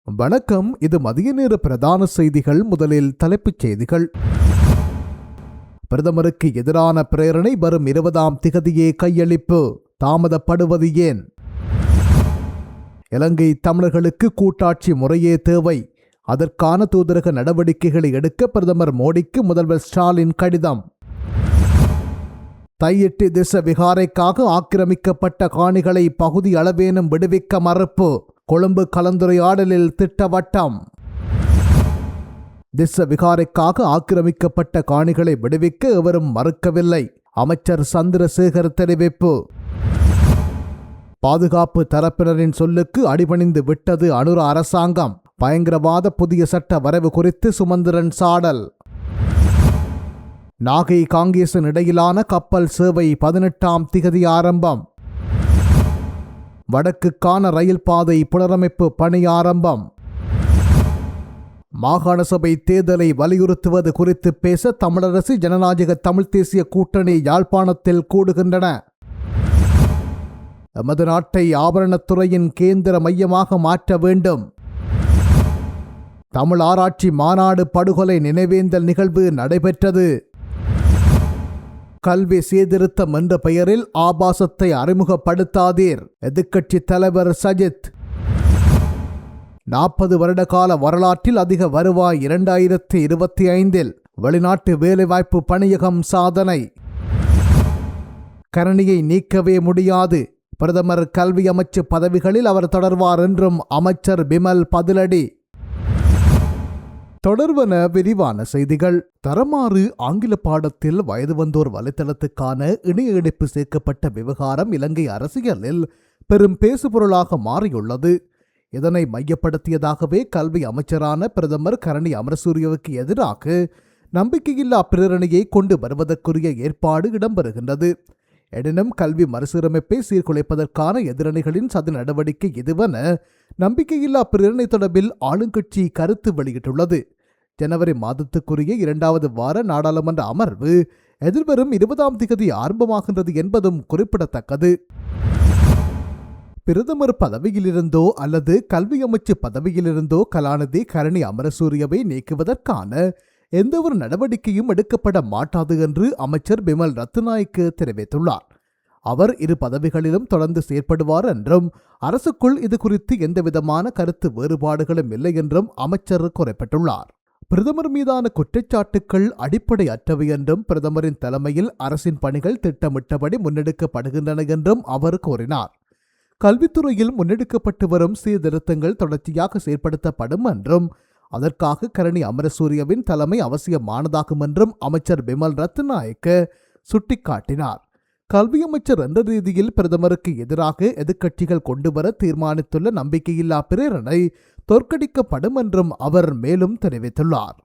வணக்கம். இது மதிய நேர பிரதான செய்திகள். முதலில் தலைப்புச் செய்திகள். பிரதமருக்கு எதிரான பிரேரணை வரும் 20ஆம் திகதியே கையளிப்பு, தாமதப்படுவது ஏன்? இலங்கை தமிழர்களுக்கு கூட்டாட்சி முறையே தேவை, அதற்கான தூதரக நடவடிக்கைகளை எடுக்க பிரதமர் மோடிக்கு முதல்வர் ஸ்டாலின் கடிதம். தையிட்டு திச விகாரைக்காக ஆக்கிரமிக்கப்பட்ட காணிகளை பகுதி அளவேனும் விடுவிக்க மறுப்பு, கொழும்பு கலந்துரையாடலில் திட்டவட்டம். திச விகாரைக்காக ஆக்கிரமிக்கப்பட்ட காணிகளை விடுவிக்க எவரும் மறுக்கவில்லை, அமைச்சர் சந்திரசேகர் தெரிவிப்பு. பாதுகாப்பு தரப்பினரின் சொல்லுக்கு அடிபணிந்து விட்டது அனுர அரசாங்கம், பயங்கரவாத புதிய சட்ட வரைவு குறித்து சுமந்திரன் சாடல். நாகை காங்கேசன் இடையிலான கப்பல் சேவை 18ஆம் திகதி ஆரம்பம். வடக்குக்கான ரயில் பாதை புனரமைப்பு பணி ஆரம்பம். மாகாண சபை தேர்தலை வலியுறுத்துவது குறித்து பேச தமிழரசு ஜனநாயக தமிழ் தேசிய கூட்டணி யாழ்ப்பாணத்தில் கூடுகின்றன. எமது நாட்டை ஆபரணத்துறையின் கேந்திர மையமாக மாற்ற வேண்டும். தமிழ் ஆராய்ச்சி மாநாடு படுகொலை நினைவேந்தல் நிகழ்வு நடைபெற்றது. கல்வி சீர்திருத்தம் என்ற பெயரில் ஆபாசத்தை அறிமுகப்படுத்தாதீர், எதிர்க்கட்சி தலைவர் சஜித். 40 வருட கால வரலாற்றில் அதிக வருவாய் 2025, வெளிநாட்டு வேலைவாய்ப்பு பணியகம் சாதனை. கரணியை நீக்கவே முடியாது, பிரதமர் கல்வி அமைச்சு பதவிகளில் அவர் தொடர்வார் என்றும் அமைச்சர் பிமல் பதிலடி. தொடர்வன விரிவான செய்திகள். தரமாறு ஆங்கில பாடத்தில் வயது வந்தோர் வலைத்தளத்துக்கான இணைய இணைப்பு சேர்க்கப்பட்ட விவகாரம் இலங்கை அரசியலில் பெரும் பேசுபொருளாக மாறியுள்ளது. இதனை மையப்படுத்தியதாகவே கல்வி அமைச்சரான பிரதமர் கரணி அமரசூரியவுக்கு எதிராக நம்பிக்கையில்லா பிரேரணையை கொண்டு வருவதற்குரிய ஏற்பாடு இடம்பெறுகின்றது. எனினும் கல்வி மறுசீரமைப்பை சீர்குலைப்பதற்கான எதிரணிகளின் சதி நடவடிக்கை இதுவென நம்பிக்கையில்லா பிரேரணை தொடர்பில் ஆளுங்கட்சி கருத்து வெளியிட்டுள்ளது. ஜனவரி மாதத்துக்குரிய 2வது வார நாடாளுமன்ற அமர்வு எதிர்வரும் 20ஆம் திகதி ஆரம்பமாகின்றது என்பதும் குறிப்பிடத்தக்கது. பிரதமர் பதவியிலிருந்தோ அல்லது கல்வி அமைச்சு பதவியிலிருந்தோ கலாநிதி கரணி அமரசூரியவை நீக்குவதற்கான எந்தவொரு நடவடிக்கையும் எடுக்கப்பட மாட்டாது என்று அமைச்சர் பிமல் ரத்நாயக்க தெரிவித்துள்ளார். அவர் இரு பதவிகளிலும் தொடர்ந்து செயற்படுவார் என்றும் அரசுக்குள் இது குறித்து எந்தவிதமான கருத்து வேறுபாடுகளும் இல்லை என்றும் அமைச்சர் குறிப்பிட்டுள்ளார். பிரதமர் மீதான குற்றச்சாட்டுக்கள் அடிப்படை அற்றவை என்றும் பிரதமரின் தலைமையில் அரசின் பணிகள் திட்டமிட்டபடி முன்னெடுக்கப்படுகின்றன என்றும் அவர் கூறினார். கல்வித்துறையில் முன்னெடுக்கப்பட்டு வரும் சீர்திருத்தங்கள் தொடர்ச்சியாக செயற்படுத்தப்படும் என்றும் அதற்காக கரணி அமரசூரியவின் தலைமை அவசியமானதாகும் என்றும் அமைச்சர் பிமல் ரத்நாயக்க சுட்டிக்காட்டினார். கல்வி அமைச்சர் என்ற ரீதியில் பிரதமருக்கு எதிராக எதிர்க்கட்சிகள் கொண்டுவர தீர்மானித்துள்ள நம்பிக்கையில்லா பிரேரணை தோற்கடிக்கப்படும் என்றும் அவர் மேலும் தெரிவித்துள்ளார்.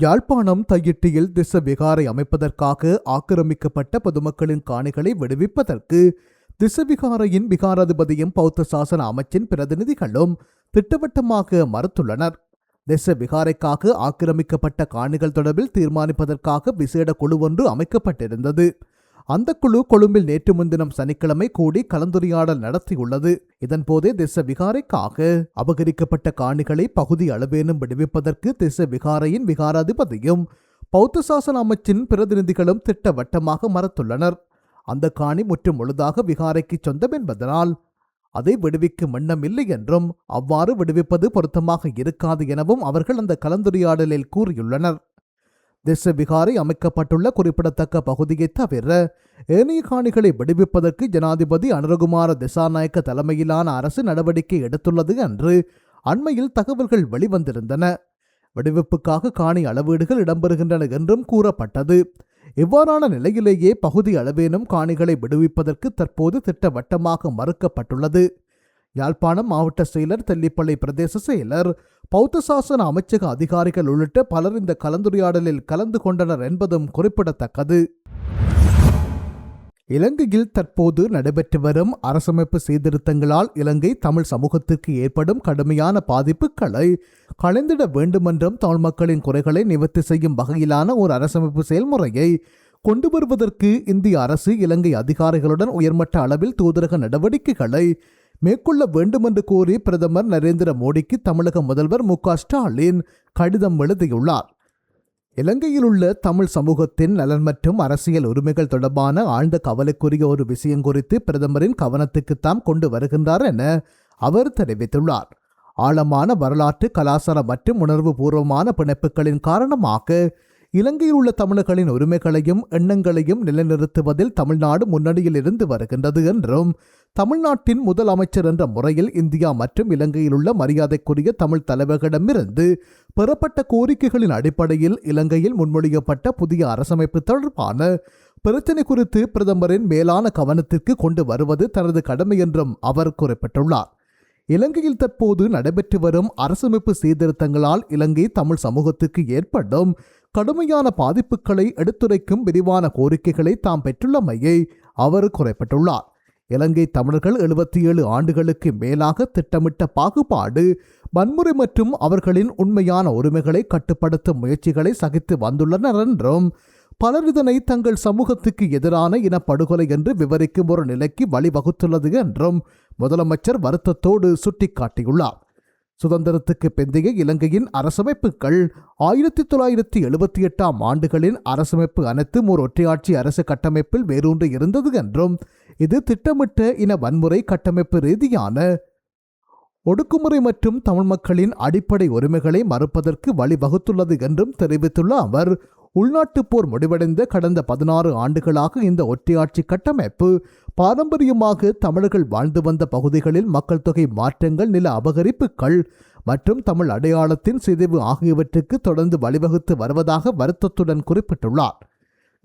யாழ்ப்பாணம் தையிட்டியில் திச விகாரை அமைப்பதற்காக ஆக்கிரமிக்கப்பட்ட பொதுமக்களின் காணிகளை விடுவிப்பதற்கு திசவிகாரையின் விகாராதிபதியும் பௌத்த சாசன அமைச்சின் பிரதிநிதிகளும் திட்டவட்டமாக மறுத்துள்ளனர். திச விகாரைக்காக ஆக்கிரமிக்கப்பட்ட காணிகள் தொடர்பில் தீர்மானிப்பதற்காக விசேட குழு ஒன்று அமைக்கப்பட்டிருந்தது. அந்த குழு கொழும்பில் நேற்று முன்தினம் சனிக்கிழமை கூடி கலந்துரையாடல் நடத்தியுள்ளது. இதன்போதே திச விகாரைக்காக அபகரிக்கப்பட்ட காணிகளை பகுதி அளவேனும் விடுவிப்பதற்கு திச விகாரையின் விகாராதிபதியும் பௌத்த சாசன அமைச்சின் பிரதிநிதிகளும் திட்டவட்டமாக மறுத்துள்ளனர். அந்த காணி முற்றும் முழுதாக விகாரைக்கு சொந்தம் என்பதனால் அதை விடுவிக்கும் எண்ணம் இல்லை என்றும் அவ்வாறு விடுவிப்பது பொருத்தமாக இருக்காது எனவும் அவர்கள் அந்த கலந்துரையாடலில் கூறியுள்ளனர். திச விகாரை அமைக்கப்பட்டுள்ள குறிப்பிடத்தக்க பகுதியை தவிர ஏனைய காணிகளை விடுவிப்பதற்கு ஜனாதிபதி அனுரகுமார திசாநாயக்க தலைமையிலான அரசு நடவடிக்கை எடுத்துள்ளது என்று அண்மையில் தகவல்கள் வெளிவந்திருந்தன. விடுவிப்புக்காக காணி அளவீடுகள் இடம்பெறுகின்றன என்றும் கூறப்பட்டது. இவ்வாறான நிலையிலேயே பகுதி அளவேனும் காணிகளை விடுவிப்பதற்கு தற்போது திட்டவட்டமாக மறுக்கப்பட்டுள்ளது. யாழ்ப்பாணம் மாவட்ட செயலர், தெல்லிப்பளை பிரதேச செயலர், பௌத்த சாசன அமைச்சக அதிகாரிகள் உள்ளிட்ட பலர் இந்த கலந்துரையாடலில் கலந்து கொண்டனர் என்பதும் குறிப்பிடத்தக்கது. இலங்கையில் தற்போது நடைபெற்று வரும் அரசமைப்பு சீர்திருத்தங்களால் இலங்கை தமிழ் சமூகத்திற்கு ஏற்படும் கடுமையான பாதிப்புகளை களைந்திட வேண்டுமென்றும் தமிழ் மக்களின் குறைகளை நிவர்த்தி செய்யும் வகையிலான ஒரு அரசமைப்பு செயல்முறையை கொண்டு வருவதற்கு இந்திய அரசு இலங்கை அதிகாரிகளுடன் உயர்மட்ட அளவில் தூதரக நடவடிக்கைகளை மேற்கொள்ள வேண்டுமென்று கோரி பிரதமர் நரேந்திர மோடிக்கு தமிழக முதல்வர் மு.க. ஸ்டாலின் கடிதம் எழுதியுள்ளார். இலங்கையில் உள்ள தமிழ் சமூகத்தின் நலன் மற்றும் அரசியல் உரிமைகள் தொடர்பான ஆழ்ந்த கவலைக்குரிய ஒரு விஷயம் குறித்து பிரதமரின் கவனத்துக்கு தாம் கொண்டு வருகின்றார் என அவர் தெரிவித்துள்ளார். ஆழமான வரலாற்று, கலாச்சார மற்றும் உணர்வு பூர்வமான பிணைப்புகளின் காரணமாக இலங்கையில் உள்ள தமிழர்களின் உரிமைகளையும் எண்ணங்களையும் நிலைநிறுத்துவதில் தமிழ்நாடு முன்னணியில் இருந்து வருகின்றது என்றும், தமிழ்நாட்டின் முதல் அமைச்சர் என்ற முறையில் இந்தியா மற்றும் இலங்கையில் உள்ள மரியாதைக்குரிய தமிழ் தலைவர்களிடமிருந்து பெறப்பட்ட கோரிக்கைகளின் அடிப்படையில் இலங்கையில் முன்மொழியப்பட்ட புதிய அரசமைப்பு தொடர்பான பிரச்சினை குறித்து பிரதமரின் மேலான கவனத்திற்கு கொண்டு வருவது தனது கடமை என்றும் அவர் குறிப்பிட்டுள்ளார். இலங்கையில் தற்போது நடைபெற்று வரும் அரசமைப்பு சீர்திருத்தங்களால் இலங்கை தமிழ் சமூகத்துக்கு ஏற்படும் கடுமையான பாதிப்புகளை எடுத்துரைக்கும் விரிவான கோரிக்கைகளை தாம் பெற்றுள்ளமையை அவர் குறிப்பிட்டுள்ளார். இலங்கை தமிழர்கள் 77 ஆண்டுகளுக்கு மேலாக திட்டமிட்ட பாகுபாடு, வன்முறை மற்றும் அவர்களின் உண்மையான உரிமைகளை கட்டுப்படுத்தும் முயற்சிகளை சகித்து வந்துள்ளனர் என்றும், பலர் இதனை தங்கள் சமூகத்துக்கு எதிரான இனப்படுகொலை என்று விவரிக்கும் ஒரு நிலைக்கு வழிவகுத்துள்ளது என்றும் முதலமைச்சர் வருத்தத்தோடு சுட்டிக்காட்டியுள்ளார். சுதந்திரத்துக்கு பிந்தைய இலங்கையின் அரசமைப்புகள் 1978 ஆண்டுகளின் அரசமைப்பு அனைத்தும் ஒரு ஒற்றையாட்சி அரசு கட்டமைப்பில் வேரூன்றி இருந்தது என்றும், இது திட்டமிட்ட இன வன்முறை, கட்டமைப்பு ரீதியான ஒடுக்குமுறை மற்றும் தமிழ் மக்களின் அடிப்படை உரிமைகளை மறுப்பதற்கு வழிவகுத்துள்ளது என்றும் தெரிவித்துள்ள அவர், உள்நாட்டு போர் முடிவடைந்த கடந்த 16 ஆண்டுகளாக இந்த ஒற்றையாட்சி கட்டமைப்பு பாரம்பரியமாக தமிழர்கள் வாழ்ந்து வந்த பகுதிகளில் மக்கள் தொகை மாற்றங்கள், நில அபகரிப்புகள் மற்றும் தமிழ் அடையாளத்தின் சிதைவு ஆகியவற்றுக்கு தொடர்ந்து வழிவகுத்து வருவதாக வருத்தத்துடன் குறிப்பிட்டுள்ளார்.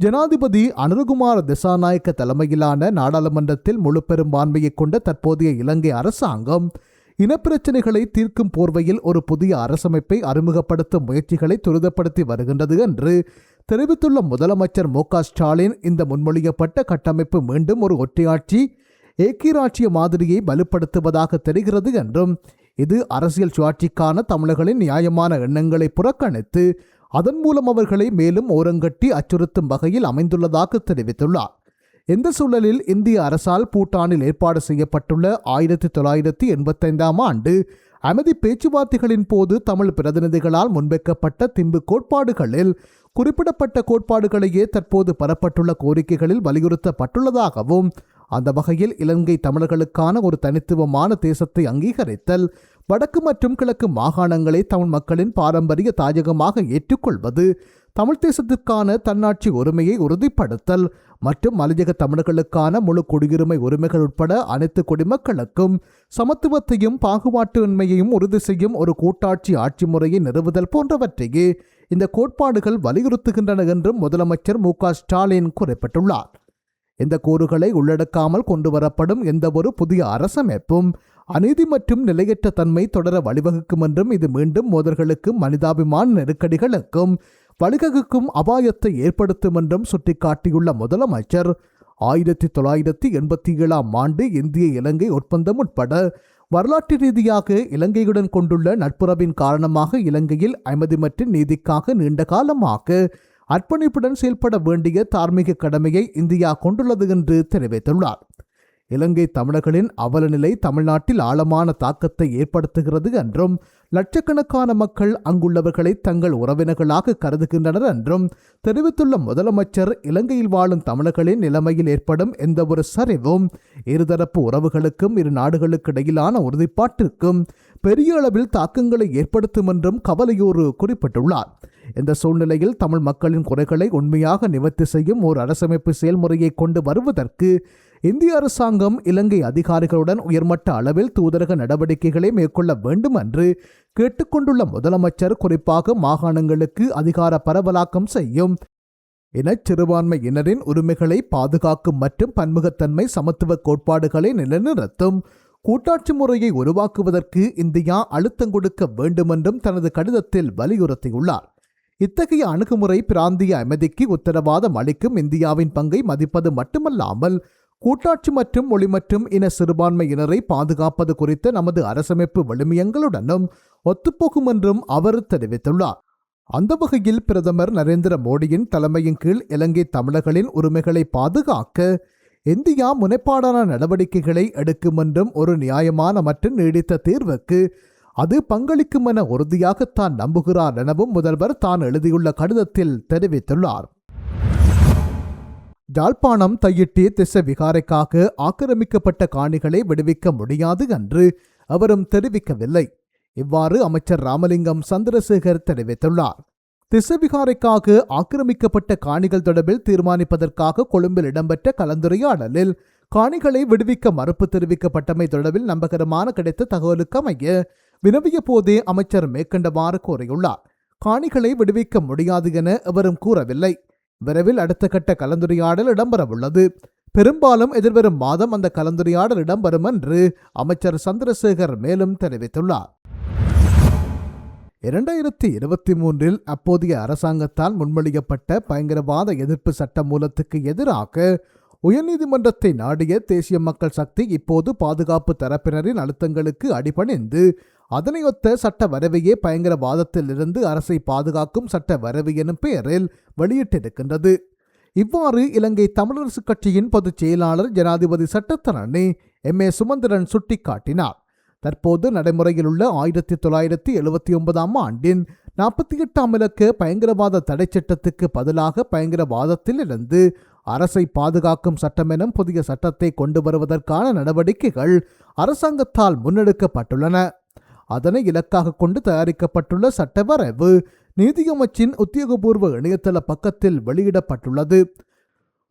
ஜனாதிபதி அனுரகுமார திசாநாயக்க தலைமையிலான நாடாளுமன்றத்தில் முழு பெரும்பான்மையை கொண்ட தற்போதைய இலங்கை அரசாங்கம் இனப்பிரச்சினைகளை தீர்க்கும் போர்வையில் ஒரு புதிய அரசமைப்பை அறிமுகப்படுத்தும் முயற்சிகளை துரிதப்படுத்தி வருகின்றது என்று தெரிவித்துள்ள முதலமைச்சர் மு.க. ஸ்டாலின், இந்த முன்மொழியப்பட்ட கட்டமைப்பு மீண்டும் ஒரு ஒற்றையாட்சி ஏக்கிராட்சிய மாதிரியை வலுப்படுத்துவதாக தெரிகிறது என்றும், இது அரசியல் சுயாட்சிக்கான தமிழர்களின் நியாயமான எண்ணங்களை புறக்கணித்து அதன் மூலம் அவர்களை மேலும் ஓரங்கட்டி அச்சுறுத்தும் வகையில் அமைந்துள்ளதாக தெரிவித்துள்ளார். இந்த சூழலில் இந்திய அரசால் பூட்டானில் ஏற்பாடு செய்யப்பட்டுள்ள 1985 ஆண்டு அமைதி பேச்சுவார்த்தைகளின் போது தமிழ் பிரதிநிதிகளால் முன்வைக்கப்பட்ட திம்பு கோட்பாடுகளில் குறிப்பிடப்பட்ட கோட்பாடுகளையே தற்போது பெறப்பட்டுள்ள கோரிக்கைகளில் வலியுறுத்தப்பட்டுள்ளதாகவும், அந்த வகையில் இலங்கை தமிழர்களுக்கான ஒரு தனித்துவமான தேசத்தை அங்கீகரித்தல், வடக்கு மற்றும் கிழக்கு மாகாணங்களை தமிழ் மக்களின் பாரம்பரிய தாயகமாக ஏற்றுக்கொள்வது, தமிழ் தேசத்திற்கான தன்னாட்சி உரிமையை உறுதிப்படுத்தல் மற்றும் மலையக தமிழர்களுக்கான முழு குடியுரிமை உரிமைகள் உட்பட அனைத்து குடிமக்களுக்கும் சமத்துவத்தையும் பாகுபாட்டின்மையையும் உறுதி செய்யும் ஒரு கூட்டாட்சி ஆட்சி முறையை நிறுவுதல் போன்றவற்றையே இந்த கோட்பாடுகள் வலியுறுத்துகின்றன என்றும் முதலமைச்சர் மு.க. ஸ்டாலின் குறிப்பிட்டுள்ளார். இந்த கூறுகளை உள்ளடக்காமல் கொண்டுவரப்படும் எந்தவொரு புதிய அரசமைப்பும் அநீதி மற்றும் நிலையற்ற தன்மை தொடர வழிவகுக்கும் என்றும், இது மீண்டும் மோதல்களுக்கும் மனிதாபிமான நெருக்கடிகளுக்கும் வழிவகுக்கும் அபாயத்தை ஏற்படுத்தும் என்றும் சுட்டிக்காட்டியுள்ள முதலமைச்சர், 1987 ஆண்டு இந்திய இலங்கை ஒப்பந்தம் உட்பட வரலாற்று ரீதியாக இலங்கையுடன் கொண்டுள்ள நட்புறவின் காரணமாக இலங்கையில் அமைதி மற்றும் நீதிக்காக நீண்ட காலமாக அர்ப்பணிப்புடன் செயல்பட வேண்டிய தார்மீக கடமையை இந்தியா கொண்டுள்ளது என்று தெரிவித்துள்ளார். இலங்கை தமிழர்களின் அவலநிலை தமிழ்நாட்டில் ஆழமான தாக்கத்தை ஏற்படுத்துகிறது என்றும், லட்சக்கணக்கான மக்கள் அங்குள்ளவர்களை தங்கள் உறவினர்களாக கருதுகின்றனர் என்றும் தெரிவித்துள்ள முதலமைச்சர், இலங்கையில் வாழும் தமிழர்களின் நிலைமையில் ஏற்படும் எந்தவொரு சரிவும் இருதரப்பு உறவுகளுக்கும் இரு நாடுகளுக்கு இடையிலான உறுதிப்பாட்டிற்கும் பெரிய அளவில் தாக்கங்களை ஏற்படுத்தும் என்றும் கவலையோடு குறிப்பிட்டுள்ளார். இந்த சூழ்நிலையில் தமிழ் மக்களின் குறைகளை உண்மையாக நிவர்த்தி செய்யும் ஒரு அரசமைப்பு செயல்முறையை கொண்டு வருவதற்கு இந்திய அரசாங்கம் இலங்கை அதிகாரிகளுடன் உயர்மட்ட அளவில் தூதரக நடவடிக்கைகளை மேற்கொள்ள வேண்டும் என்று கேட்டுக்கொண்டுள்ள முதலமைச்சர், குறிப்பாக மாகாணங்களுக்கு அதிகார பரவலாக்கம் செய்யும், இனச் சிறுபான்மையினரின் உரிமைகளை பாதுகாக்கும் மற்றும் பன்முகத்தன்மை சமத்துவ கோட்பாடுகளை நிலைநிறுத்தும் கூட்டாட்சி முறையை உருவாக்குவதற்கு இந்தியா அழுத்தம் கொடுக்க வேண்டும் என்றும் தனது கடிதத்தில் வலியுறுத்தியுள்ளார். இத்தகைய அணுகுமுறை பிராந்திய அமைதிக்கு உத்தரவாதம் அளிக்கும் இந்தியாவின் பங்கை மதிப்பது மட்டுமல்லாமல் கூட்டாட்சி மற்றும் மொழி மற்றும் இன சிறுபான்மையினரை பாதுகாப்பது குறித்த நமது அரசமைப்பு விழுமியங்களுடனும் ஒத்துப்போகும் என்றும் அவர் தெரிவித்துள்ளார். அந்த வகையில் பிரதமர் நரேந்திர மோடியின் தலைமையின் கீழ் இலங்கை தமிழர்களின் உரிமைகளை பாதுகாக்க இந்தியா முனைப்பாடான நடவடிக்கைகளை எடுக்கும் என்றும் ஒரு நியாயமான மற்றும் நீடித்த தீர்வுக்கு அது பங்களிக்கும் என உறுதியாகத்தான் நம்புகிறார் எனவும் முதல்வர் தான் எழுதியுள்ள கடிதத்தில் தெரிவித்துள்ளார். யாழ்ப்பாணம் தையிட்டி திஸ்ஸ விகாரைக்காக ஆக்கிரமிக்கப்பட்ட காணிகளை விடுவிக்க முடியாது என்று அவரும் தெரிவிக்கவில்லை. இவ்வாறு அமைச்சர் ராமலிங்கம் சந்திரசேகர் தெரிவித்துள்ளார். திஸ்ஸ விகாரைக்காக ஆக்கிரமிக்கப்பட்ட காணிகள் தொடர்பில் தீர்மானிப்பதற்காக கொழும்பில் இடம்பெற்ற கலந்துரையாடலில் காணிகளை விடுவிக்க மறுப்பு தெரிவிக்கப்பட்டமை தொடர்பில் நம்பகரமான கிடைத்த தகவலுக்கு அமைய வினவிய போதே அமைச்சர் மேற்கண்டவாறு கூறியுள்ளார். காணிகளை விடுவிக்க முடியாது என எவரும் கூறவில்லை. விரைவில் அடுத்த கட்ட கலந்துரையாடல் இடம்பெறவுள்ளது. பெரும்பாலும் எதிர்வரும் மாதம் அந்த கலந்துரையாடல் இடம்பெறும் என்று அமைச்சர் சந்திரசேகர் மேலும் தெரிவித்துள்ளார். 2023 அப்போதைய அரசாங்கத்தால் முன்மொழியப்பட்ட பயங்கரவாத எதிர்ப்பு சட்ட மூலத்துக்கு எதிராக உயர்நீதிமன்றத்தை நாடிய தேசிய மக்கள் சக்தி இப்போது பாதுகாப்பு தரப்பினரின் அழுத்தங்களுக்கு அடிபணிந்து அதனையொத்த சட்ட வரைவையே பயங்கரவாதத்திலிருந்து அரசை பாதுகாக்கும் சட்ட வரைவு எனும் பெயரில் வெளியிட்டிருக்கின்றது. இவ்வாறு இலங்கை தமிழரசுக் கட்சியின் பொதுச் செயலாளர் ஜனாதிபதி சட்டத்தரணி M.A. சுமந்திரன் சுட்டிக்காட்டினார். தற்போது நடைமுறையில் உள்ள 1979 ஆண்டின் 48ஆம் இலக்க பயங்கரவாத தடை சட்டத்துக்கு பதிலாக பயங்கரவாதத்திலிருந்து அரசை பாதுகாக்கும் சட்டம் எனும் புதிய சட்டத்தை கொண்டு வருவதற்கான நடவடிக்கைகள் அரசாங்கத்தால் முன்னெடுக்கப்பட்டுள்ளன. அதனை இலக்காக கொண்டு தயாரிக்கப்பட்டுள்ள சட்ட வரைவு நீதியமைச்சின் உத்தியோகபூர்வ இணையதள பக்கத்தில் வெளியிடப்பட்டுள்ளது.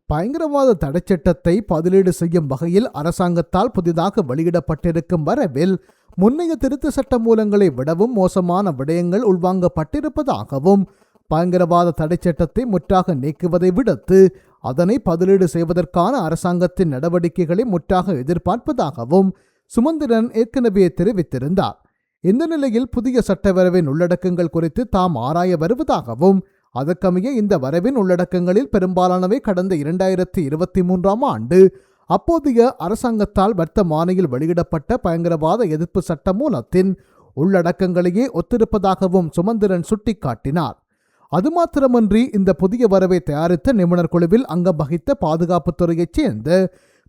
பயங்கரவாத தடை சட்டத்தை பதிலீடு செய்யும் வகையில் அரசாங்கத்தால் புதிதாக வெளியிடப்பட்டிருக்கும் வரைவில் முன்னைய திருத்த சட்ட மூலங்களை விடவும் மோசமான விடயங்கள் உள்வாங்கப்பட்டிருப்பதாகவும் பயங்கரவாத தடை சட்டத்தை முற்றாக நீக்குவதை விடுத்து அதனை பதிலீடு செய்வதற்கான அரசாங்கத்தின் நடவடிக்கைகளை முற்றாக எதிர்பார்ப்பதாகவும் சுமந்திரன் ஏற்கனவே தெரிவித்திருந்தார். இந்த நிலையில் புதிய சட்ட வரைவின் உள்ளடக்கங்கள் குறித்து தாம் ஆராய வருவதாகவும் அதற்கமைய இந்த வரைவின் உள்ளடக்கங்களில் பெரும்பாலானவை கடந்த 2023 ஆண்டு அப்போதைய அரசாங்கத்தால் வர்த்தமானியில் வெளியிடப்பட்ட பயங்கரவாத எதிர்ப்பு சட்ட மூலத்தின் உள்ளடக்கங்களையே ஒத்திருப்பதாகவும் சுமந்திரன் சுட்டிக்காட்டினார். அது மாத்திரமன்றி இந்த புதிய வரைவை தயாரித்த நிபுணர் குழுவில் அங்கம் வகித்த பாதுகாப்புத்துறையைச் சேர்ந்த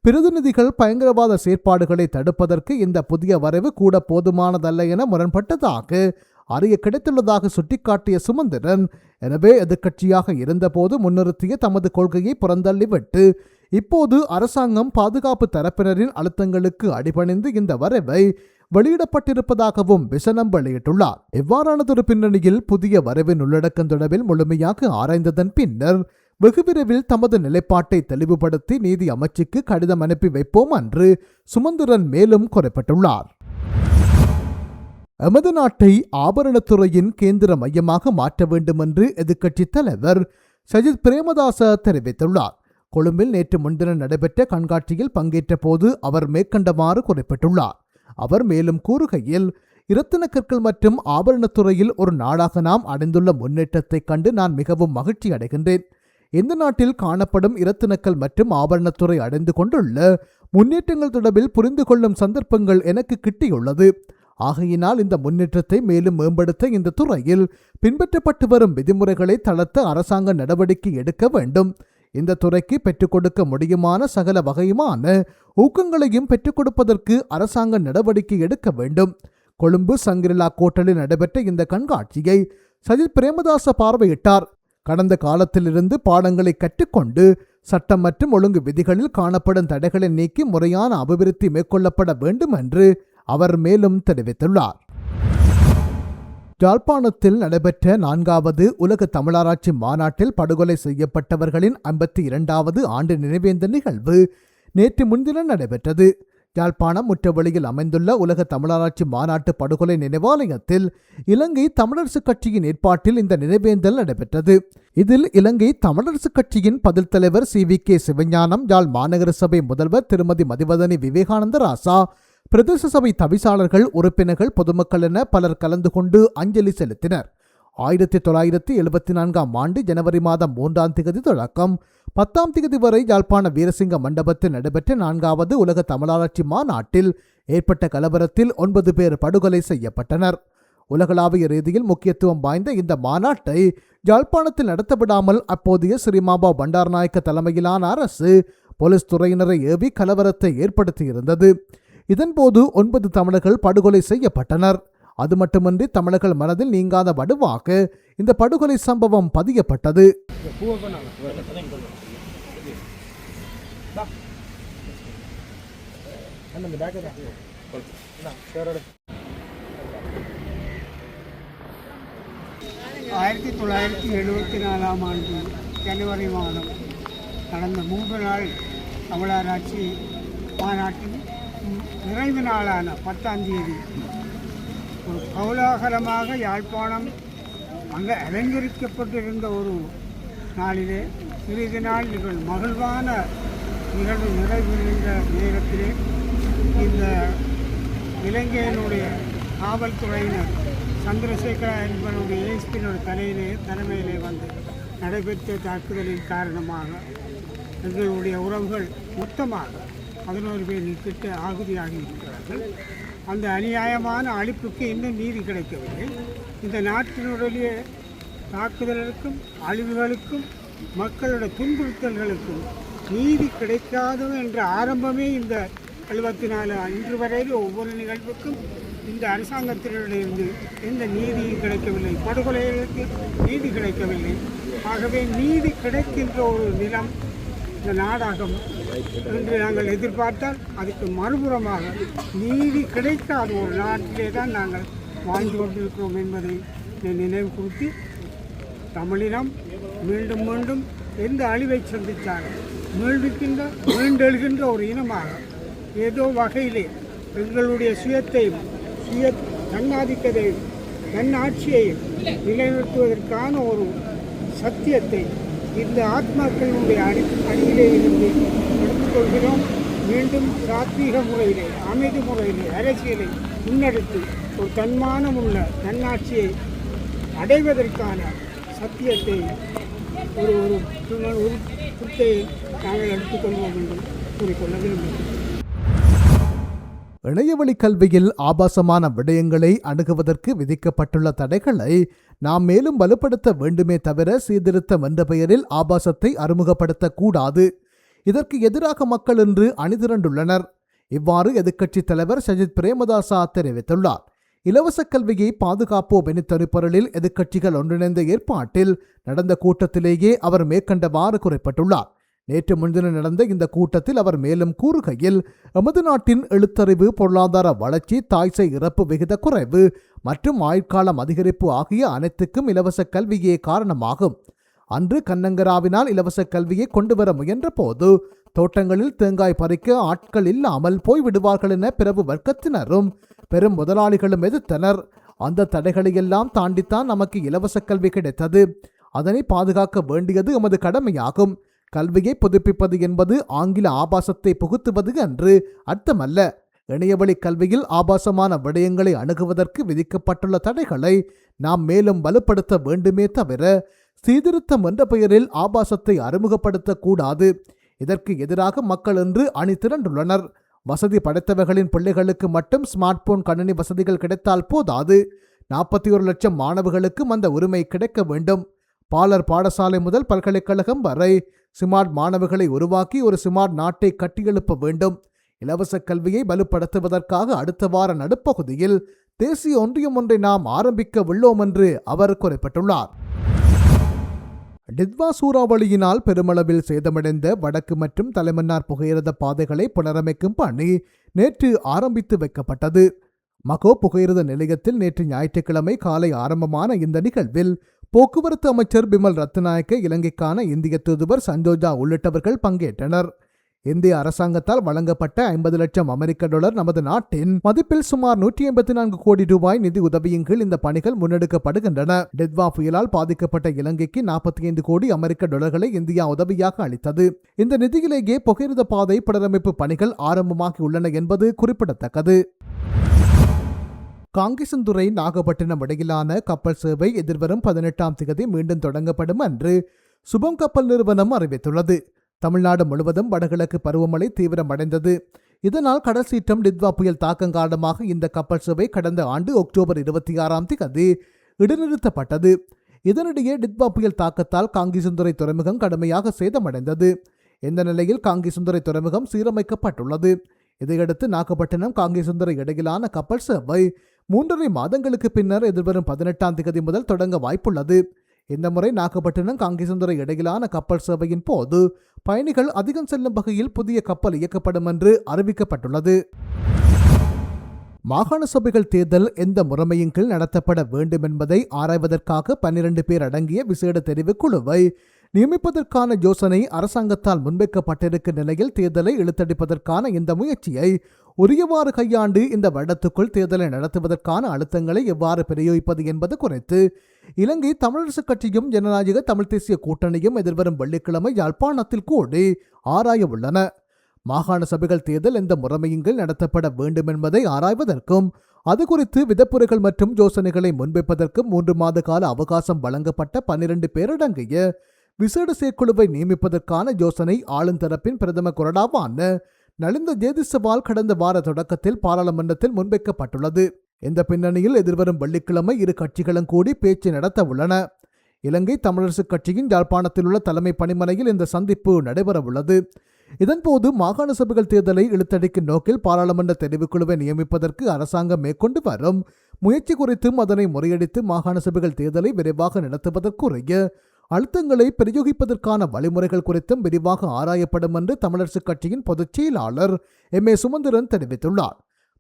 பிரதிநிதிகள் பயங்கரவாத செயற்பாடுகளை தடுப்பதற்கு இந்த புதிய வரைவு கூட போதுமானதல்ல என முரண்பட்டதாக அறிய கிடைத்துள்ளதாக சுட்டிக்காட்டிய சுமந்திரன், எனவே எதிர்க்கட்சியாக இருந்தபோது முன்னிறுத்திய தமது கொள்கையை புறந்தள்ளிவிட்டு இப்போது அரசாங்கம் பாதுகாப்பு தரப்பினரின் அழுத்தங்களுக்கு அடிபணிந்து இந்த வரைவை வெளியிடப்பட்டிருப்பதாகவும் விசனம் வெளியிட்டுள்ளார். எவ்வாறானதொரு பின்னணியில் புதிய வரைவின் உள்ளடக்கம் தொடர்பில் முழுமையாக ஆராய்ந்ததன் பின்னர் வெகு விரைவில் தமது நிலைப்பாட்டை தெளிவுபடுத்தி நீதி அமைச்சுக்கு கடிதம் அனுப்பி வைப்போம் என்று சுமந்திரன் மேலும் குறிப்பிட்டுள்ளார். எமது நாட்டை ஆபரணத்துறையின் கேந்திர மையமாக மாற்ற வேண்டும் என்று எதிர்க்கட்சித் தலைவர் சஜித் பிரேமதாச தெரிவித்துள்ளார். கொழும்பில் நேற்று முன்தினம் நடைபெற்ற கண்காட்சியில் பங்கேற்ற போது அவர் மேற்கண்டவாறு குறிப்பிட்டுள்ளார். அவர் மேலும் கூறுகையில், இரத்தின கற்கள் மற்றும் ஆபரணத்துறையில் ஒரு நாடாக நாம் அடைந்துள்ள முன்னேற்றத்தைக் கண்டு நான் மிகவும் மகிழ்ச்சி அடைகின்றேன். இந்த நாட்டில் காணப்படும் இரத்தினக்கல் மற்றும் ஆபரணத்துறை அடைந்து கொண்டுள்ள முன்னேற்றங்கள் தொடர்பில் புரிந்து கொள்ளும் சந்தர்ப்பங்கள் எனக்கு கிட்டியுள்ளது. ஆகையினால் இந்த முன்னேற்றத்தை மேலும் மேம்படுத்த இந்த துறையில் பின்பற்றப்பட்டு வரும் விதிமுறைகளை தளர்த்த அரசாங்க நடவடிக்கை எடுக்க வேண்டும். இந்த துறைக்கு பெற்றுக் கொடுக்க முடியுமான சகல வகையுமான ஊக்கங்களையும் பெற்றுக் கொடுப்பதற்கு அரசாங்க நடவடிக்கை எடுக்க வேண்டும். கொழும்பு சங்கிரிலா கோட்டலில் நடைபெற்ற இந்த கண்காட்சியை சஜித் பிரேமதாச பார்வையிட்டார். கடந்த காலத்திலிருந்து பாடங்களை கற்றுக்கொண்டு சட்டம் மற்றும் ஒழுங்கு விதிகளில் காணப்படும் தடைகளை நீக்கி முறையான அபிவிருத்தி மேற்கொள்ளப்பட வேண்டும் என்று அவர் மேலும் தெரிவித்துள்ளார். யாழ்ப்பாணத்தில் நடைபெற்ற 4வது உலக தமிழராட்சி மாநாட்டில் படுகொலை செய்யப்பட்டவர்களின் 52வது ஆண்டு நினைவேந்த நிகழ்வு நேற்று முன்தினம் நடைபெற்றது. யாழ்ப்பாணம் முற்றவெளியில் அமைந்துள்ள உலக தமிழராட்சி மாநாட்டு படுகொலை நினைவாலயத்தில் இலங்கை தமிழரசுக் கட்சியின் ஏற்பாட்டில் இந்த நினைவேந்தல் நடைபெற்றது. இதில் இலங்கை தமிழரசுக் கட்சியின் பதில் தலைவர் CVK சிவஞானம், யாழ் மாநகர சபை முதல்வர் திருமதி மதிவதனி விவேகானந்த ராசா, பிரதேச சபை தவிசாளர்கள், உறுப்பினர்கள், பொதுமக்கள் என பலர் கலந்து கொண்டு அஞ்சலி செலுத்தினர். 1974 ஆண்டு ஜனவரி மாதம் 3ஆம் தேதி தொடக்கம் 10ஆம் தேதி வரை யாழ்ப்பாண வீரசிங்க மண்டபத்தில் நடைபெற்ற 4வது உலக தமிழராட்சி மாநாட்டில் ஏற்பட்ட கலவரத்தில் 9 பேர் படுகொலை செய்யப்பட்டனர். உலகளாவிய ரீதியில் முக்கியத்துவம் வாய்ந்த இந்த மாநாட்டை யாழ்ப்பாணத்தில் நடத்தப்படாமல் அப்போதைய ஸ்ரீமாபா பண்டாரநாயக்க தலைமையிலான அரசு போலீஸ் துறையினரை ஏவி கலவரத்தை ஏற்படுத்தியிருந்தது. இதன்போது 9 தமிழர்கள் படுகொலை செய்யப்பட்டனர். அது மட்டுமின்றி தமிழர்கள் மனதில் நீங்காத வடுவாக இந்த படுகொலை சம்பவம் பதியப்பட்டது. ஆயிரத்தி 1974 ஆண்டு ஜனவரி மாதம் நடந்த 3 நாள் தமிழராட்சி மாநாட்டின் நிறைவு நாளான 10ஆம் தேதி ஒரு கோலாகலமாக யாழ்ப்பாணம் அங்கே அலங்கரிக்கப்பட்டிருந்த ஒரு நாளிலே சிறிது நாள் மகிழ்வான நிகழ்வு நிறைவேறுகின்ற நேரத்திலே இந்த இலங்கையினுடைய காவல்துறையினர் சந்திரசேகரா என்பவருடைய ஏஎஸ்பியினுடைய தலைமையிலே வந்து நடைபெற்ற தாக்குதலின் காரணமாக எங்களுடைய உறவுகள் மொத்தமாக 11 பேர் கிட்ட ஆகுதியாகி இருக்கிறார்கள். அந்த அநியாயமான அழிப்புக்கு இன்னும் நீதி கிடைக்கவில்லை. இந்த நாட்டினுடைய தாக்குதலுக்கும் அழிவுகளுக்கும் மக்களுடைய துன்புறுத்தல்களுக்கும் நீதி கிடைக்காது என்ற ஆரம்பமே இந்த 74 இன்று வரையில் ஒவ்வொரு நிகழ்வுக்கும் இந்த அரசாங்கத்தினரிலிருந்து எந்த நீதியும் கிடைக்கவில்லை. படுகொலைகளுக்கு நீதி கிடைக்கவில்லை. ஆகவே நீதி கிடைக்கின்ற ஒரு நிலம் இந்த நாடாகும் என்று நாங்கள் எதிர்பார்த்தால் அதுக்கு மறுபுறமாக நீதி கிடைக்காத ஒரு நாட்டிலே தான் நாங்கள் வாழ்ந்து கொண்டிருக்கிறோம் என்பதை நினைவு கூர்த்தி தமிழினம் மீண்டும் மீண்டும் எந்த அழிவை சந்தித்தாலும் மீண்டெழுகின்ற ஒரு இனமாக ஏதோ வகையிலே எங்களுடைய சுயத்தையும் தன்னாதிக்கத்தையும் தன்னாட்சியையும் நிலைநிறுத்துவதற்கான ஒரு சத்தியத்தை இந்த ஆத்மாக்களுடைய அடியிலே இருந்து எடுத்துக்கொள்கிறோம். மீண்டும் சாத்வீக முறையிலே அமைதி முறையிலே அரசியலை முன்னெடுத்து ஒரு தன்மானமுள்ள தன்னாட்சியை அடைவதற்கான சத்தியத்தை ஒரு குத்தையை நாங்கள் எடுத்துக்கொள்வோம் என்று கூறிக்கொள்ள விரும்புகிறேன். இணையவழி கல்வியில் ஆபாசமான விடயங்களை அணுகுவதற்கு விதிக்கப்பட்டுள்ள தடைகளை நாம் மேலும் வலுப்படுத்த வேண்டுமே தவிர சீர்திருத்தம் என்ற பெயரில் ஆபாசத்தை அறிமுகப்படுத்தக்கூடாது. இதற்கு எதிராக மக்கள் இன்று அணிதிரண்டுள்ளனர். இவ்வாறு எதிர்க்கட்சித் தலைவர் சஜித் பிரேமதாசா தெரிவித்துள்ளார். இலவச கல்வியை பாதுகாப்போம் என தனிப்பொருளில் எதிர்க்கட்சிகள் ஒன்றிணைந்த ஏற்பாட்டில் நடந்த கூட்டத்திலேயே அவர் மேற்கண்டவாறு குறிப்பிட்டுள்ளார். நேற்று முன்தினம் நடந்த இந்த கூட்டத்தில் அவர் மேலும் கூறுகையில், எமது நாட்டின் எழுத்தறிவு, பொருளாதார வளர்ச்சி, தாய்சேய் இறப்பு விகித குறைவு மற்றும் ஆயுட்காலம் அதிகரிப்பு ஆகிய அனைத்துக்கும் இலவச கல்வியே காரணமாகும். அன்று கண்ணங்கராவினால் இலவச கல்வியை கொண்டு வர முயன்ற போது தோட்டங்களில் தேங்காய் பறிக்க ஆட்கள் இல்லாமல் போய்விடுவார்கள் என பிறகு வர்க்கத்தினரும் பெரும் முதலாளிகளும் எதிர்த்தனர். அந்த தடைகளையெல்லாம் தாண்டித்தான் நமக்கு இலவச கல்வி கிடைத்தது. அதனை பாதுகாக்க வேண்டியது எமது கடமையாகும். கல்வியை புதுப்பிப்பது என்பது ஆங்கில ஆபாசத்தை புகுத்துவது என்று அர்த்தமல்ல. இணையவழி கல்வியில் ஆபாசமான விடயங்களை அணுகுவதற்கு விதிக்கப்பட்டுள்ள தடைகளை நாம் மேலும் வலுப்படுத்த வேண்டுமே தவிர சீர்திருத்தம் என்ற பெயரில் ஆபாசத்தை அறிமுகப்படுத்தக்கூடாது. இதற்கு எதிராக மக்கள் இன்று அணி திரண்டுள்ளனர். வசதி படைத்தவர்களின் பிள்ளைகளுக்கு மட்டும் ஸ்மார்ட் போன் கணினி வசதிகள் கிடைத்தால் போதாது. 41 லட்சம் மாணவர்களுக்கும் அந்த உரிமை கிடைக்க வேண்டும். பாலர் பாடசாலை முதல் பல்கலைக்கழகம் வரை ஸ்மார்ட் மாணவர்களை உருவாக்கி ஒரு ஸ்மார்ட் நாட்டை கட்டியெழுப்ப வேண்டும். இலவச கல்வியை வலுப்படுத்துவதற்காக அடுத்த வார நடுப்பகுதியில் தேசிய ஒன்றியம் ஒன்றை நாம் ஆரம்பிக்க உள்ளோம் என்று அவர் குறிப்பிட்டுள்ளார். டித்வா சூறாவளியினால் பெருமளவில் சேதமடைந்த வடக்கு மற்றும் தலைமன்னார் புகையிரத பாதைகளை புனரமைக்கும் பணி நேற்று ஆரம்பித்து வைக்கப்பட்டது. மகோ புகையிரத நிலையத்தில் நேற்று ஞாயிற்றுக்கிழமை காலை ஆரம்பமான இந்த நிகழ்வில் போக்குவரத்து அமைச்சர் பிமல் ரத்நாயக்க, இலங்கைக்கான இந்திய தூதுவர் சஞ்சோஜா உள்ளிட்டவர்கள் பங்கேற்றனர். இந்திய அரசாங்கத்தால் வழங்கப்பட்ட 50 லட்சம் அமெரிக்க டாலர் நமது நாட்டின் மதிப்பில் சுமார் 184 கோடி ரூபாய் நிதி உதவியின் கீழ் இந்த பணிகள் முன்னெடுக்கப்படுகின்றன. டித்வா புயலால் பாதிக்கப்பட்ட இலங்கைக்கு 45 கோடி அமெரிக்க டாலர்களை இந்தியா உதவியாக அளித்தது. இந்த நிதியிலேயே புகையிரத பாதை புனரமைப்பு பணிகள் ஆரம்பமாகியுள்ளன என்பது குறிப்பிடத்தக்கது. காங்கேசன்துறை நாகப்பட்டினம் இடையிலான கப்பல் சேவை எதிர்வரும் 18ஆம் தேதி மீண்டும் தொடங்கப்படும் என்று சுபம் கப்பல் நிறுவனம் அறிவித்துள்ளது. தமிழ்நாடு முழுவதும் வடகிழக்கு பருவமழை தீவிரமடைந்தது. இதனால் கடல் சீற்றம் டித்வா புயல் தாக்கம் காரணமாக இந்த கப்பல் சேவை கடந்த ஆண்டு அக்டோபர் 26ஆம் தேதி இடைநிறுத்தப்பட்டது. இதனிடையே டித்வா புயல் தாக்கத்தால் காங்கேசன்துறை துறைமுகம் கடுமையாக சேதமடைந்தது. இந்த நிலையில் காங்கேசுந்தரை துறைமுகம் சீரமைக்கப்பட்டுள்ளது. இதையடுத்து நாகப்பட்டினம் காங்கேசுந்தரை இடையிலான கப்பல் சேவை 3.5 மாதங்களுக்கு பின்னர் எதிர்வரும் 18ஆம் தேதி முதல் தொடங்க வாய்ப்புள்ளது. இந்த முறை நாகப்பட்டினம் காங்கேசுந்தரை இடையிலான கப்பல் சேவையின் போது பயணிகள் அதிகம் செல்லும் வகையில் புதிய கப்பல் இயக்கப்படும் என்று அறிவிக்கப்பட்டுள்ளது. மாகாண சபைகள் தேர்தல் எந்த முறைமையின் கீழ் நடத்தப்பட வேண்டும் என்பதை ஆராய்வதற்காக 12 பேர் அடங்கிய விசேட தெரிவுக்குழுவை நியமிப்பதற்கான யோசனை அரசாங்கத்தால் முன்வைக்கப்பட்டிருக்கும் நிலையில் தேர்தலை இழுத்தடிப்பதற்கான இந்த முயற்சியை உரியவாறு கையாண்டு இந்த வருடத்துக்குள் தேர்தலை நடத்துவதற்கான அழுத்தங்களை எவ்வாறு பிரயோகிப்பது என்பது குறித்து இலங்கை தமிழரசுக் கட்சியும் ஜனநாயக தமிழ் தேசிய கூட்டணியும் எதிர்வரும் வெள்ளிக்கிழமை யாழ்ப்பாணத்தில் கூடி ஆராய உள்ளன. மாகாண சபைகள் தேர்தல் எந்த முறைமையின் கீழ் நடத்தப்பட வேண்டும் என்பதை ஆராய்வதற்கும் அது குறித்து விதப்புரைகள் மற்றும் யோசனைகளை முன்வைப்பதற்கும் 3 மாத கால அவகாசம் வழங்கப்பட்ட 12 பேரடங்கிய விசேட செயற்குழுவை நியமிப்பதற்கான யோசனை ஆளும் தரப்பின் பிரதம கொறடாவான நலிந்த ஜேதிசவால் கடந்த வார தொடக்கத்தில் பாராளுமன்றத்தில் முன்வைக்கப்பட்டுள்ளது. இந்த பின்னணியில் எதிர்வரும் வெள்ளிக்கிழமை இரு கட்சிகளும் கூடி பேச்சு நடத்த உள்ளன. இலங்கை தமிழரசுக் கட்சியின் யாழ்ப்பாணத்தில் உள்ள தலைமை பணிமனையில் இந்த சந்திப்பு நடைபெறவுள்ளது. இதன்போது மாகாண சபைகள் தேர்தலை இழுத்தடிக்கும் நோக்கில் பாராளுமன்ற தெரிவுக்குழுவை நியமிப்பதற்கு அரசாங்கம் மேற்கொண்டு வரும் முயற்சி குறித்தும் அதனை முறியடித்து மாகாண சபைகள் தேர்தலை விரைவாக நடத்துவதற்குரிய அழுத்தங்களை பிரயோகிப்பதற்கான வழிமுறைகள் குறித்தும் விரிவாக ஆராயப்படும் என்று தமிழரசுக் கட்சியின் பொதுச் செயலாளர் M.A. சுமந்திரன் தெரிவித்துள்ளார்.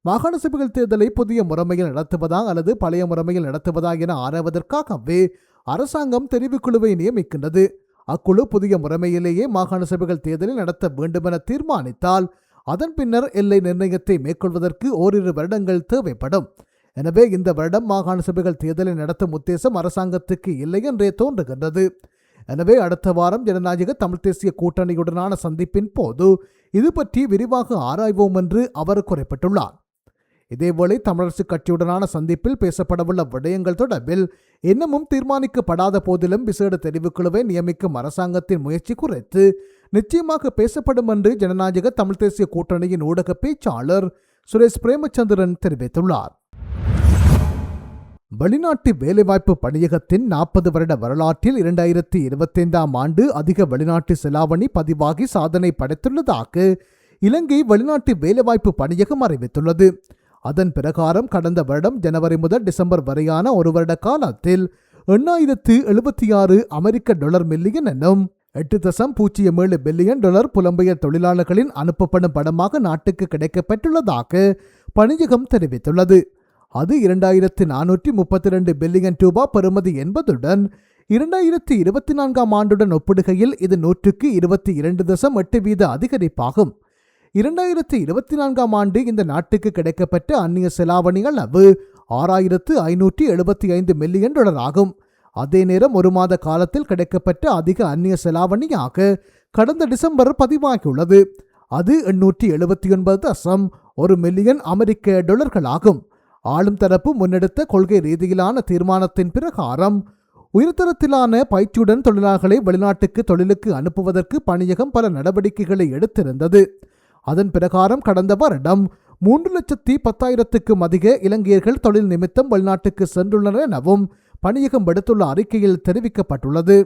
மாகாண சபைகள் தேர்தலை புதிய முறைமையில் நடத்துவதா அல்லது பழைய முறைமையில் நடத்துவதா என ஆராய்வதற்காகவே அரசாங்கம் தெரிவுக்குழுவை நியமிக்கின்றது. அக்குழு புதிய முறைமையிலேயே மாகாண சபைகள் தேர்தலை நடத்த வேண்டுமென தீர்மானித்தால் அதன் பின்னர் எல்லை நிர்ணயத்தை மேற்கொள்வதற்கு ஓரிரு வருடங்கள் தேவைப்படும். எனவே இந்த வருடம் மாகாண சபைகள் தேர்தலை நடத்தும் உத்தேசம் அரசாங்கத்துக்கு இல்லை என்றே தோன்றுகின்றது. எனவே அடுத்த வாரம் ஜனநாயக தமிழ் தேசிய கூட்டணியுடனான சந்திப்பின் போது இது பற்றி விரிவாக ஆராய்வோம் என்று அவர் குறிப்பிட்டுள்ளார். இதேவேளை தமிழரசுக் கட்சியுடனான சந்திப்பில் பேசப்படவுள்ள விடயங்கள் தொடர்பில் இன்னமும் தீர்மானிக்கப்படாத போதிலும் விசேட தெரிவுக்குழுவை நியமிக்கும் அரசாங்கத்தின் முயற்சி குறித்து நிச்சயமாக பேசப்படும் என்று ஜனநாயக தமிழ் தேசிய கூட்டணியின் ஊடக பேச்சாளர் சுரேஷ் பிரேமச்சந்திரன் தெரிவித்துள்ளார். வெளிநாட்டு வேலைவாய்ப்பு பணியகத்தின் 40 வருட வரலாற்றில் 2025ஆம் ஆண்டு அதிக வெளிநாட்டு செலாவணி பதிவாகி சாதனை படைத்துள்ளதாக இலங்கை வெளிநாட்டு வேலைவாய்ப்பு பணியகம் அறிவித்துள்ளது. அதன் பிரகாரம் கடந்த வருடம் ஜனவரி முதல் டிசம்பர் வரையான ஒரு வருட காலத்தில் $8,076 அமெரிக்க மில்லியன் என்னும் $8.07 பில்லியன் புலம்பெயர் தொழிலாளர்களின் அனுப்பப்படும் பணமாக நாட்டுக்கு கிடைக்கப்பெற்றுள்ளதாக பணியகம் தெரிவித்துள்ளது. அது $2,432 பில்லியன் பெறுமதி என்பதுடன் 2024ஆம் ஆண்டுடன் ஒப்பிடுகையில் இது 122.8% அதிகரிப்பாகும். 2024ஆம் ஆண்டு இந்த நாட்டுக்கு கிடைக்கப்பட்ட அந்நிய செலாவணி அளவு $6,575 மில்லியன் ஆகும். அதே நேரம் ஒரு மாத காலத்தில் கிடைக்கப்பட்ட அதிக அந்நிய செலாவணியாக கடந்த டிசம்பர் பதிவாகியுள்ளது. அது $879.1 மில்லியன் அமெரிக்க ஆகும். ஆளும் தரப்பு முன்னெடுத்த கொள்கை ரீதியிலான தீர்மானத்தின் பிரகாரம் உயர்தரத்திலான பயிற்சியுடன் தொழிலாளர்களை வெளிநாட்டுக்கு தொழிலுக்கு அனுப்புவதற்கு பணியகம் பல நடவடிக்கைகளை எடுத்திருந்தது. அதன் பிரகாரம் கடந்த வருடம் 3,10,000க்கும் அதிக இலங்கையர்கள் தொழில் நிமித்தம் வெளிநாட்டுக்கு சென்றுள்ளனர் எனவும் பணியகம் விடுத்துள்ள அறிக்கையில் தெரிவிக்கப்பட்டுள்ளது.